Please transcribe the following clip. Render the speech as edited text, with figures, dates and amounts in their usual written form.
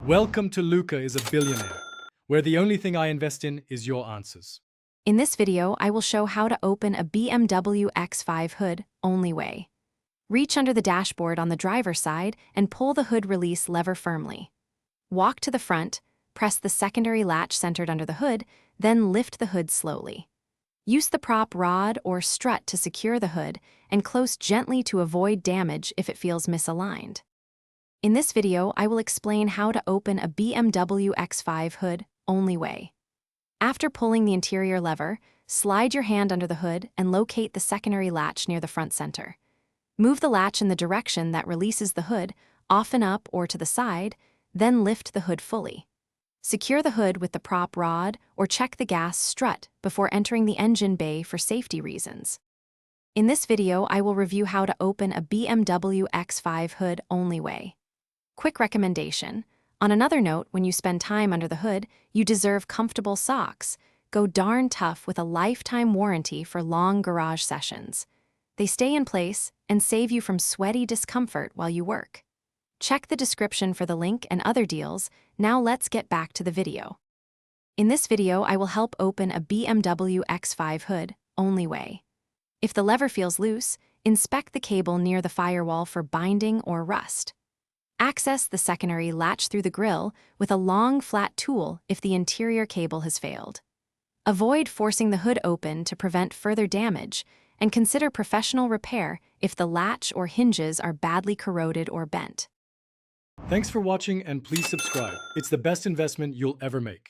Welcome to Luca is a Billionaire, where the only thing I invest in is your answers. In this video, I will show how to open a BMW X5 hood only way. Reach under the dashboard on the driver's side and pull the hood release lever firmly. Walk to the front, press the secondary latch centered under the hood, then lift the hood slowly. Use the prop rod or strut to secure the hood and close gently to avoid damage if it feels misaligned. In this video, I will explain how to open a BMW X5 hood only way. After pulling the interior lever, slide your hand under the hood and locate the secondary latch near the front center. Move the latch in the direction that releases the hood, often up or to the side, then lift the hood fully. Secure the hood with the prop rod or check the gas strut before entering the engine bay for safety reasons. In this video, I will review how to open a BMW X5 hood only way. Quick recommendation. On another note, when you spend time under the hood, you deserve comfortable socks. Go darn tough with a lifetime warranty for long garage sessions. They stay in place and save you from sweaty discomfort while you work. Check the description for the link and other deals. Now let's get back to the video. In this video, I will help open a BMW X5 hood only way. If the lever feels loose, inspect the cable near the firewall for binding or rust. Access the secondary latch through the grille with a long, flat tool if the interior cable has failed. Avoid forcing the hood open to prevent further damage, and consider professional repair if the latch or hinges are badly corroded or bent. Thanks for watching and please subscribe. It's the best investment you'll ever make.